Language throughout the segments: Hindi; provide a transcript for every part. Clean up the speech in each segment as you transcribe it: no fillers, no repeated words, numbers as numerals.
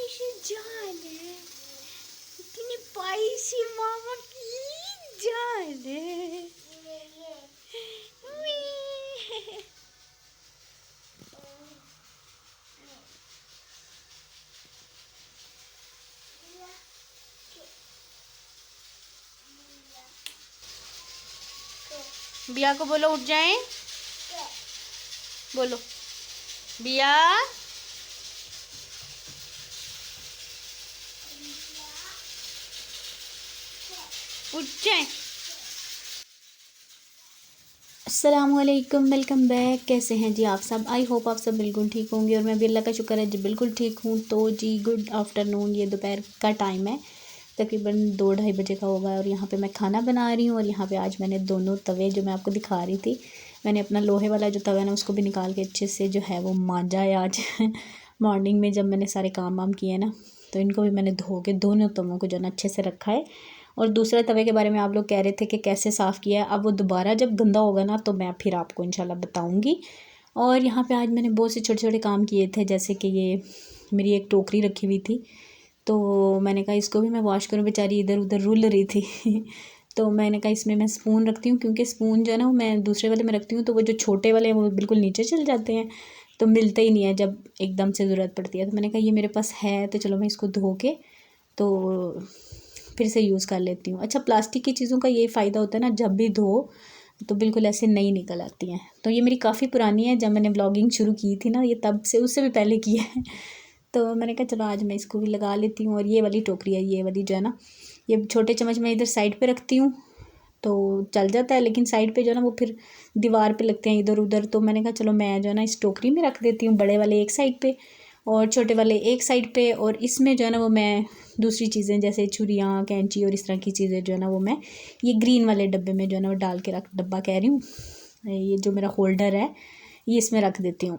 पैसे जान है, इतनी पैसे मामा की जान है। बिया को बोलो उठ जाए, बोलो बिया उठ जाए। अस्सलामुअलैकुम, वेलकम बैक। कैसे हैं जी आप सब? आई होप आप सब बिल्कुल ठीक होंगे और मैं भी अल्लाह का शुक्र है जी बिल्कुल ठीक हूँ। तो जी गुड आफ्टरनून, ये दोपहर का टाइम है, तकरीबन 2-2:30 बजे का होगा और यहाँ पे मैं खाना बना रही हूँ। और यहाँ पे आज मैंने दोनों तवे जो मैं आपको दिखा रही थी, मैंने अपना लोहे वाला जो तवा है ना उसको भी निकाल के अच्छे से जो है वो मांजा है आज मॉर्निंग में जब मैंने सारे काम वाम किए ना, तो इनको भी मैंने धो के दोनों तवों को जो है ना अच्छे से रखा है। और दूसरे तवे के बारे में आप लोग कह रहे थे कि कैसे साफ़ किया है, अब वो दोबारा जब गंदा होगा ना तो मैं फिर आपको इंशाल्लाह बताऊंगी। और यहाँ पे आज मैंने बहुत से छोटे छोटे काम किए थे, जैसे कि ये मेरी एक टोकरी रखी हुई थी, तो मैंने कहा इसको भी मैं वॉश करूँ, बेचारी इधर उधर रुल रही थी तो मैंने कहा इसमें मैं स्पून रखती हूँ, क्योंकि स्पून जो है ना वो मैं दूसरे वाले में रखती हूँ तो वो जो छोटे वाले हैं वो बिल्कुल नीचे चल जाते हैं, तो मिलते ही नहीं है जब एकदम से ज़रूरत पड़ती है। तो मैंने कहा ये मेरे पास है तो चलो मैं इसको धो के तो फिर से यूज़ कर लेती हूँ। अच्छा, प्लास्टिक की चीज़ों का ये फ़ायदा होता है ना, जब भी धो तो बिल्कुल ऐसे नई निकल आती हैं। तो ये मेरी काफ़ी पुरानी है, जब मैंने ब्लॉगिंग शुरू की थी ना, ये तब से उससे भी पहले की है तो मैंने कहा चलो आज मैं इसको भी लगा लेती हूँ। और ये वाली टोकरी है, ये वाली जो है ना, ये छोटे चम्मच मैं इधर साइड पे रखती हूँ तो चल जाता है, लेकिन साइड पे जो है ना वो फिर दीवार पे लगते हैं इधर उधर। तो मैंने कहा चलो मैं जो है ना इस टोकरी में रख देती हूँ, बड़े वाले एक साइड पे और छोटे वाले एक साइड पे, और इसमें जो है ना वो मैं दूसरी चीज़ें जैसे छुरियाँ, कैंची और इस तरह की चीज़ें जो है ना वो मैं ये ग्रीन वाले डब्बे में जो है ना वो डाल के रख, डब्बा कह रही हूँ, ये जो मेरा होल्डर है ये इसमें रख देती हूँ।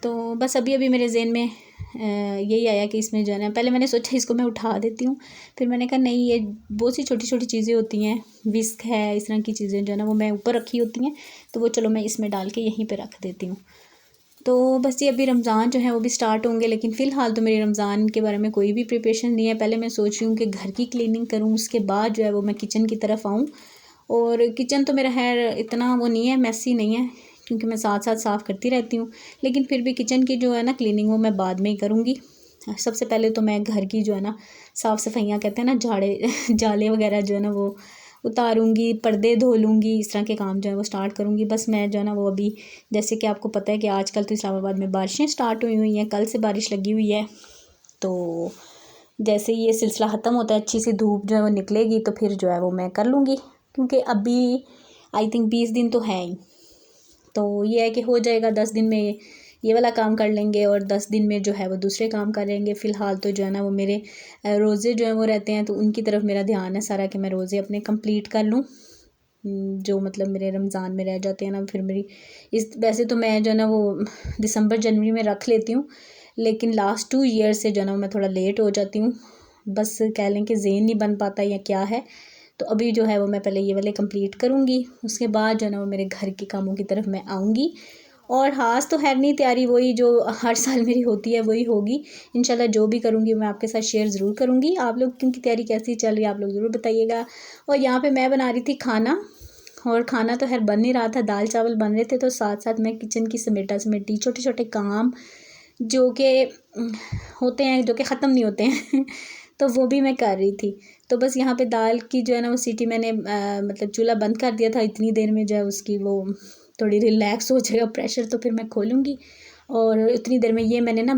तो बस अभी अभी मेरे ज़हन में यही आया कि इसमें जो है ना, पहले मैंने सोचा इसको मैं उठा देती हूँ, फिर मैंने कहा नहीं, ये बहुत सी छोटी छोटी चीज़ें होती हैं, विस्क है, इस तरह की चीज़ें जो है ना वो मैं ऊपर रखी होती हैं, तो वो चलो मैं इसमें डाल के यहीं पे रख देती हूँ। तो बस ये अभी रमज़ान जो है वो भी स्टार्ट होंगे, लेकिन फ़िलहाल तो मेरी रमज़ान के बारे में कोई भी प्रिपरेशन नहीं है। पहले मैं सोच रही हूँ कि घर की क्लीनिंग करूँ, उसके बाद जो है वो मैं किचन की तरफ आऊँ। और किचन तो मेरा है इतना वो नहीं है, मैसी नहीं है, क्योंकि मैं साथ साथ साफ़ करती रहती हूँ, लेकिन फिर भी किचन की जो है ना क्लीनिंग वो मैं बाद में ही करूँगी। सबसे पहले तो मैं घर की जो है ना साफ़ सफाइयाँ कहते हैं ना, झाड़े जाले वगैरह जो है ना वो उतारूँगी, पर्दे धो लूँगी, इस तरह के काम जो है वो स्टार्ट करूँगी। बस मैं जो है ना वो अभी, जैसे कि आपको पता है कि आजकल तो इस्लामाबाद में बारिशें स्टार्ट हुई हुई हैं, कल से बारिश लगी हुई है, तो जैसे ये सिलसिला ख़त्म होता है, अच्छी सी धूप जो है वो निकलेगी तो फिर जो है वो मैं कर लूँगी, क्योंकि अभी आई थिंक 20 दिन तो है ही, तो ये है कि हो जाएगा 10 दिन में ये वाला काम कर लेंगे और 10 दिन में जो है वो दूसरे काम कर लेंगे। फ़िलहाल तो जो है ना वो मेरे रोज़े जो हैं वो रहते हैं, तो उनकी तरफ मेरा ध्यान है सारा कि मैं रोज़े अपने कंप्लीट कर लूँ, जो मतलब मेरे रमज़ान में रह जाते हैं ना। फिर मेरी इस वैसे तो मैं जो है ना वो दिसंबर जनवरी में रख लेती हूँ, लेकिन लास्ट 2 ईयर से जो है ना मैं थोड़ा लेट हो जाती हूँ, बस कह लें कि ज़हन नहीं बन पाता या क्या है। तो अभी जो है वो मैं पहले ये वाले कंप्लीट करूँगी, उसके बाद जो है ना वो मेरे घर के कामों की तरफ मैं आऊँगी। और ख़ास तो खैर नहीं, तैयारी वही जो हर साल मेरी होती है वही होगी इंशाल्लाह। जो भी करूँगी मैं आपके साथ शेयर ज़रूर करूँगी। आप लोग की तैयारी कैसी चल रही है आप लोग ज़रूर बताइएगा। और यहाँ पे मैं बना रही थी खाना, और खाना तो खैर बन ही रहा था, दाल चावल बन रहे थे, तो साथ साथ मैं किचन की समेटा समेटी छोटे छोटे काम जो कि होते हैं, जो कि ख़त्म नहीं होते हैं तो वो भी मैं कर रही थी। तो बस यहाँ पे दाल की जो है ना वो सीटी मैंने मतलब चूल्हा बंद कर दिया था, इतनी देर में जो है उसकी वो थोड़ी रिलैक्स हो जाएगा प्रेशर, तो फिर मैं खोलूँगी। और उतनी देर में ये मैंने ना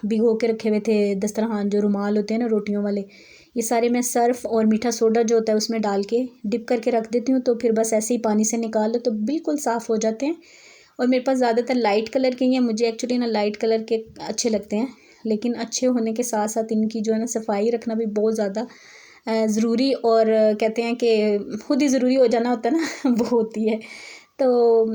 भिगो के रखे हुए थे दस्तरखान, जो रुमाल होते हैं ना रोटियों वाले, ये सारे मैं सर्फ़ और मीठा सोडा जो होता है उसमें डाल के डिप करके रख देती हूँ, तो फिर बस ऐसे ही पानी से निकाल लो तो बिल्कुल साफ़ हो जाते हैं। और मेरे पास ज़्यादातर लाइट कलर के ही हैं, मुझे एक्चुअली ना लाइट कलर के अच्छे लगते हैं, लेकिन अच्छे होने के साथ साथ इनकी जो है ना सफाई रखना भी बहुत ज़्यादा ज़रूरी, और कहते हैं कि खुद ही ज़रूरी हो जाना होता है ना वो होती है। तो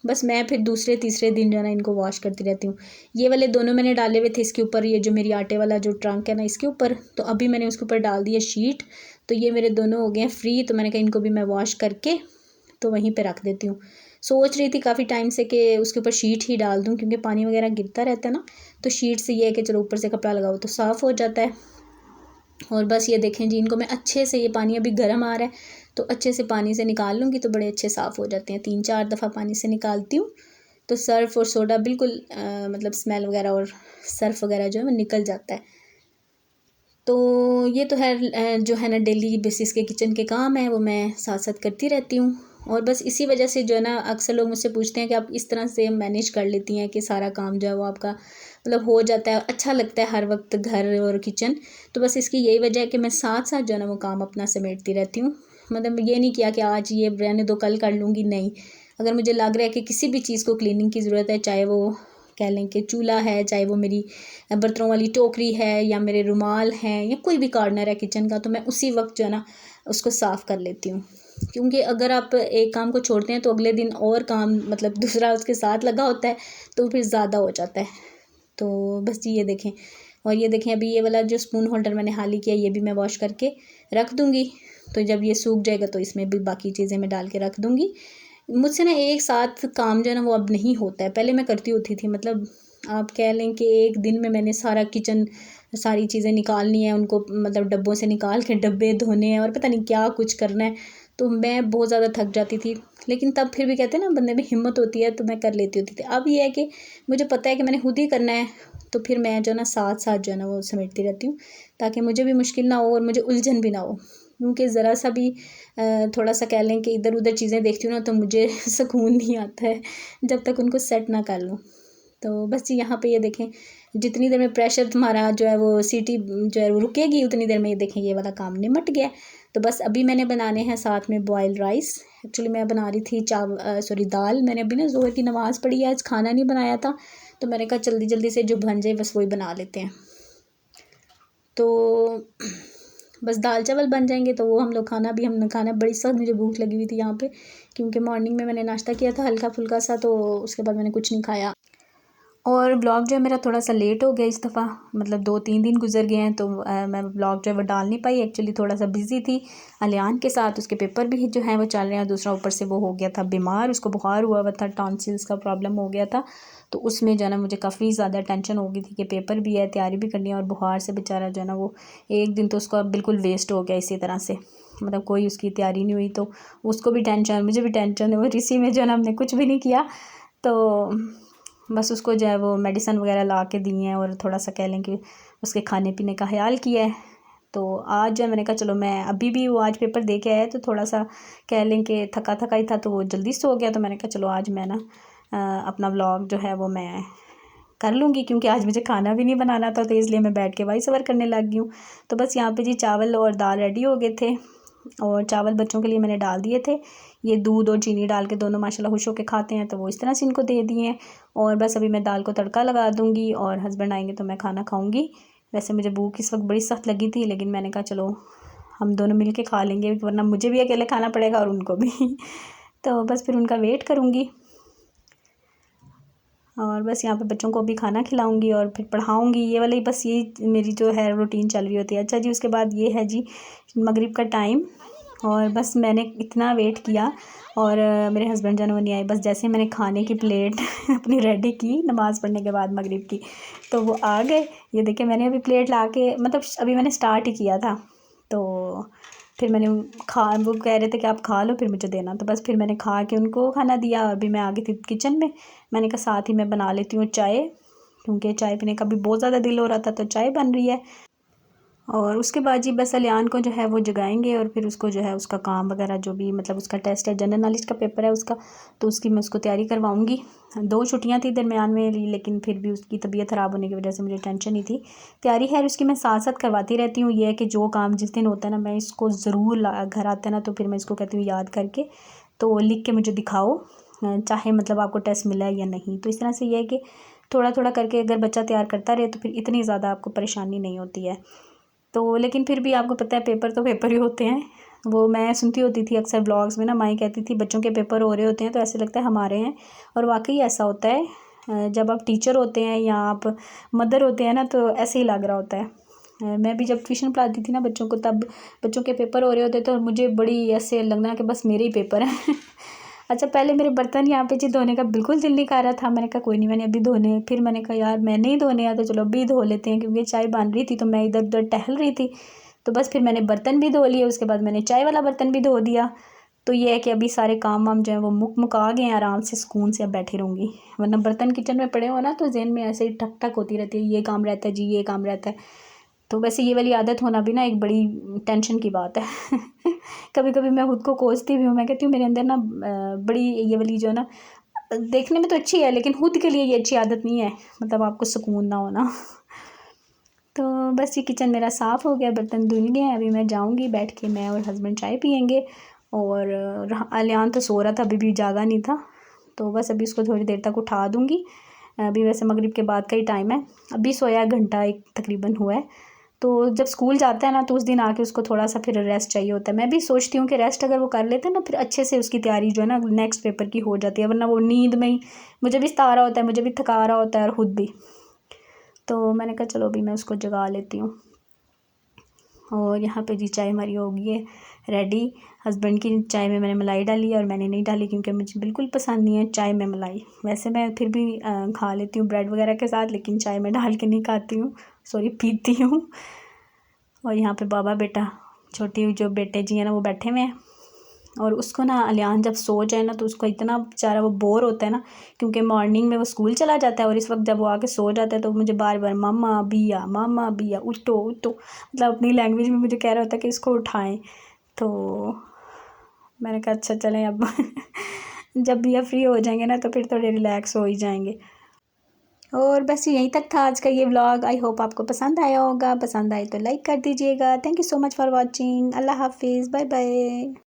बस मैं फिर दूसरे तीसरे दिन जो है ना इनको वॉश करती रहती हूँ। ये वाले दोनों मैंने डाले हुए थे इसके ऊपर, ये जो मेरी आटे वाला जो ट्रंक है ना इसके ऊपर, तो अभी मैंने उसके ऊपर डाल दिया शीट, तो ये मेरे दोनों हो गए हैं फ्री। तो मैंने कहा इनको भी मैं वॉश करके तो वहीं पे रख देती हूँ। सोच रही थी काफ़ी टाइम से कि उसके ऊपर शीट ही डाल दूँ, क्योंकि पानी वगैरह गिरता रहता है ना, तो शीट से ये है कि चलो ऊपर से कपड़ा लगाओ तो साफ़ हो जाता है। और बस ये देखें जी, इनको मैं अच्छे से, ये पानी अभी गर्म आ रहा है तो अच्छे से पानी से निकाल लूँगी तो बड़े अच्छे साफ़ हो जाते हैं। 3-4 दफ़ा पानी से निकालती हूँ तो सर्फ़ और सोडा बिल्कुल मतलब स्मेल वगैरह और सर्फ़ वगैरह जो है वो निकल जाता है। तो ये तो है जो है ना डेली बेसिस के किचन के काम है, वो मैं साथ साथ करती रहती हूँ। और बस इसी वजह से जो है ना अक्सर लोग मुझसे पूछते हैं कि आप इस तरह से मैनेज कर लेती हैं कि सारा काम जो है वो आपका मतलब हो जाता है, अच्छा लगता है हर वक्त घर और किचन। तो बस इसकी यही वजह है कि मैं साथ साथ जो है ना वो काम अपना समेटती रहती हूँ। मतलब ये नहीं किया कि आज ये रहने दो कल कर लूँगी, नहीं। अगर मुझे लग रहा है कि किसी भी चीज़ को क्लीनिंग की ज़रूरत है, चाहे वो कह लें कि चूल्हा है, चाहे वो मेरी बर्तनों वाली टोकरी है, या मेरे रुमाल हैं, या कोई भी कॉर्नर है किचन का, तो मैं उसी वक्त जो है ना उसको साफ़ कर लेती हूँ। क्योंकि अगर आप एक काम को छोड़ते हैं तो अगले दिन और काम मतलब दूसरा उसके साथ लगा होता है तो फिर ज़्यादा हो जाता है। तो बस ये देखें, और ये देखें अभी ये वाला जो स्पून होल्डर मैंने हाल ही किया, ये भी मैं वॉश करके रख दूँगी। तो जब ये सूख जाएगा तो इसमें भी बाकी चीज़ें मैं डाल के रख दूँगी। मुझसे ना एक साथ काम जो है ना वो अब नहीं होता है, पहले मैं करती होती थी। मतलब आप कह लें कि एक दिन में मैंने सारा किचन, सारी चीज़ें निकालनी है, उनको मतलब डब्बों से निकाल के डब्बे धोने हैं और पता नहीं क्या कुछ करना है, तो मैं बहुत ज़्यादा थक जाती थी। लेकिन तब फिर भी कहते हैं ना बंदे में हिम्मत होती है, तो मैं कर लेती होती थी। अब ये है कि मुझे पता है कि मैंने खुद ही करना है, तो फिर मैं जो है ना साथ साथ जो है ना वो समेटती रहती हूँ, ताकि मुझे भी मुश्किल ना हो और मुझे उलझन भी ना हो। क्योंकि ज़रा सा भी थोड़ा सा कह लें कि इधर उधर चीज़ें देखती हूँ ना, तो मुझे सुकून नहीं आता है जब तक उनको सेट ना कर लूँ। तो बस जी यहाँ पे ये देखें, जितनी देर में प्रेशर तुम्हारा जो है वो सीटी जो है वो रुकेगी, उतनी देर में ये देखें ये वाला काम निमट गया। तो बस अभी मैंने बनाने हैं साथ में बॉयल राइस। एक्चुअली मैं बना रही थी दाल। मैंने अभी ना ज़ोहर की नमाज़ पढ़ी है, आज खाना नहीं बनाया था, तो मैंने कहा जल्दी जल्दी से जो बन जाए बस वही बना लेते हैं। तो बस दाल चावल बन जाएंगे तो वो हम लोग हमने खाना बड़ी सख्त, मुझे भूख लगी हुई थी यहाँ पे, क्योंकि मॉर्निंग में मैंने नाश्ता किया था हल्का फुल्का सा, तो उसके बाद मैंने कुछ नहीं खाया। और ब्लॉग जो है मेरा थोड़ा सा लेट हो गया इस दफ़ा, मतलब 2-3 दिन गुजर गए हैं, तो मैं ब्लॉग जो है वो डाल नहीं पाई। एक्चुअली थोड़ा सा बिज़ी थी अलियान के साथ, उसके पेपर भी जो हैं वो चल रहे हैं, दूसरा ऊपर से वो हो गया था बीमार, उसको बुखार हुआ था, टॉन्सिल्स का प्रॉब्लम हो गया था। तो उसमें जो है ना मुझे काफ़ी ज़्यादा टेंशन हो गई थी कि पेपर भी है, तैयारी भी करनी है, और बुखार से बेचारा जो है ना वो एक दिन तो उसका बिल्कुल वेस्ट हो गया इसी तरह से, मतलब कोई उसकी तैयारी नहीं हुई, तो उसको भी टेंशन, मुझे भी टेंशन, और इसी में जो है ना हमने कुछ भी नहीं किया। तो बस उसको जो है वो मेडिसिन वगैरह ला के दी हैं, और थोड़ा सा कह लें कि उसके खाने पीने का ख्याल किया है। तो आज जो है मैंने कहा चलो, मैं अभी भी वो आज पेपर दे के आया, तो थोड़ा सा कह लें कि थका थका ही था, तो वो जल्दी सो गया, तो मैंने कहा चलो आज मैं ना अपना व्लॉग जो है वो मैं कर लूँगी, क्योंकि आज मुझे खाना भी नहीं बनाना था, तो इसलिए मैं बैठ के वॉइस ओवर करने लग गई हूँ। तो बस यहाँ पे जी चावल और दाल रेडी हो गए थे, और चावल बच्चों के लिए मैंने डाल दिए थे। ये दूध और चीनी डाल के दोनों माशाल्लाह खुश होकर खाते हैं, तो वो इस तरह से इनको दे दिए हैं। और बस अभी मैं दाल को तड़का लगा दूँगी, और हस्बैंड आएंगे तो मैं खाना खाऊँगी। वैसे मुझे भूख इस वक्त बड़ी सख्त लगी थी, लेकिन मैंने कहा चलो हम दोनों मिल के खा लेंगे, वरना मुझे भी अकेले खाना पड़ेगा और उनको भी तो बस फिर उनका वेट करूँगी, और बस यहाँ पे बच्चों को भी खाना खिलाऊंगी और फिर पढ़ाऊंगी। ये वाली बस ये मेरी जो है रूटीन चल रही होती है। अच्छा जी, उसके बाद ये है जी मगरिब का टाइम, और बस मैंने इतना वेट किया, और मेरे हस्बैंड जो है वो नहीं आए। बस जैसे मैंने खाने की प्लेट अपनी रेडी की नमाज़ पढ़ने के बाद मगरिब की, तो वो आ गए। ये देखिए मैंने अभी प्लेट ला के, मतलब अभी मैंने स्टार्ट ही किया था, तो फिर मैंने वो कह रहे थे कि आप खा लो फिर मुझे देना, तो बस फिर मैंने खा के उनको खाना दिया। अभी मैं आ गई थी किचन में, मैंने कहा साथ ही मैं बना लेती हूँ चाय, क्योंकि चाय पीने का भी बहुत ज़्यादा दिल हो रहा था, तो चाय बन रही है। और उसके बाद जी बस अलियान को जो है वो जगाएंगे, और फिर उसको जो है उसका काम वगैरह जो भी, मतलब उसका टेस्ट है, जनरल नॉलेज का पेपर है उसका, तो उसकी मैं उसको तैयारी करवाऊँगी। 2 छुट्टियाँ थी दरमियान में, लेकिन फिर भी उसकी तबीयत ख़राब होने की वजह से मुझे टेंशन ही थी। तैयारी है उसकी मैं साथ साथ करवाती रहती हूँ। ये है कि जो काम जिस दिन होता है ना, मैं इसको ज़रूर घर आता है ना, तो फिर मैं इसको कहती हूँ याद करके तो लिख के मुझे दिखाओ, चाहे मतलब आपको टेस्ट मिला है या नहीं। तो इस तरह से ये है कि थोड़ा थोड़ा करके अगर बच्चा तैयार करता रहे तो फिर इतनी ज़्यादा आपको परेशानी नहीं होती है। तो लेकिन फिर भी आपको पता है पेपर तो पेपर ही होते हैं। वो मैं सुनती होती थी अक्सर ब्लॉग्स में ना, माई कहती थी बच्चों के पेपर हो रहे होते हैं तो ऐसे लगता है हमारे हैं, और वाकई ऐसा होता है। जब आप टीचर होते हैं या आप मदर होते हैं ना, तो ऐसे ही लग रहा होता है। मैं भी जब ट्यूशन पढ़ाती थी ना बच्चों को, तब बच्चों के पेपर हो रहे होते तो मुझे बड़ी ऐसे लगना कि बस मेरे ही पेपर हैं अच्छा पहले मेरे बर्तन यहाँ पे जी धोने का बिल्कुल दिल नहीं कर रहा था। मैंने कहा कोई नहीं, मैंने अभी धोने, फिर मैंने कहा यार मैं नहीं धोने आया तो चलो अभी धो लेते हैं, क्योंकि चाय बन रही थी तो मैं इधर उधर टहल रही थी। तो बस फिर मैंने बर्तन भी धो लिए, उसके बाद मैंने चाय वाला बर्तन भी धो दिया। तो ये है कि अभी सारे काम वाम जो है वो मुका गए हैं, आराम से सुकून से अब बैठी रहूँगी। वरना बर्तन किचन में पड़े हो ना तो जेहन में ऐसे ही ठक ठक होती रहती है, ये काम रहता है जी, ये काम रहता है। तो वैसे ये वाली आदत होना भी ना एक बड़ी टेंशन की बात है। कभी कभी मैं खुद को कोसती भी हूँ, मैं कहती हूँ मेरे अंदर ना बड़ी ये वाली जो ना देखने में तो अच्छी है लेकिन खुद के लिए ये अच्छी आदत नहीं है, मतलब आपको सुकून ना होना। तो बस ये किचन मेरा साफ़ हो गया, बर्तन धुल गए हैं। अभी मैं जाऊँगी, बैठ के मैं और हस्बैंड चाय पियेंगे। और अलियान तो सो रहा था, अभी भी जागा नहीं था, तो बस अभी उसको थोड़ी देर तक उठा दूँगी। अभी वैसे मगरिब के बाद का ही टाइम है, अभी सोया घंटा एक तकरीबन हुआ है। तो जब स्कूल जाता है ना तो उस दिन आके उसको थोड़ा सा फिर रेस्ट चाहिए होता है। मैं भी सोचती हूँ कि रेस्ट अगर वो कर लेते हैं ना फिर अच्छे से उसकी तैयारी जो है ना नेक्स्ट पेपर की हो जाती है, वरना वो नींद में ही मुझे भी सता रहा होता है, मुझे भी थका रहा होता है और ख़ुद भी। तो मैंने कहा चलो अभी मैं उसको जगा लेती हूँ। और यहाँ पे जी चाय हमारी हो गई है रेडी। हस्बैंड की चाय में मैंने मलाई डाली है और मैंने नहीं डाली क्योंकि मुझे बिल्कुल पसंद नहीं है चाय में मलाई। वैसे मैं फिर भी खा लेती हूँ ब्रेड वगैरह के साथ, लेकिन चाय में डाल के नहीं खाती हूँ, सॉरी पीती हूँ। और यहाँ पे बाबा बेटा छोटी जो बेटे जी हैं ना वो बैठे हुए हैं। और उसको ना अलियान जब सो जाए ना तो उसको इतना बेचारा वो बोर होता है ना, क्योंकि मॉर्निंग में वो स्कूल चला जाता है और इस वक्त जब वो आके सो जाता है तो मुझे बार बार मामा बिया उठो उठो, मतलब अपनी लैंग्वेज में मुझे कह रहा होता है कि इसको उठाएं। तो मैंने कहा अच्छा चलें अब जब भैया फ्री हो जाएंगे ना तो फिर थोड़े रिलैक्स हो ही जाएंगे। और बस यहीं तक था आज का ये व्लॉग। आई होप आपको पसंद आया होगा, पसंद आए तो लाइक कर दीजिएगा। Thank you so much for watching. अल्लाह हाफिज़, बाय बाय।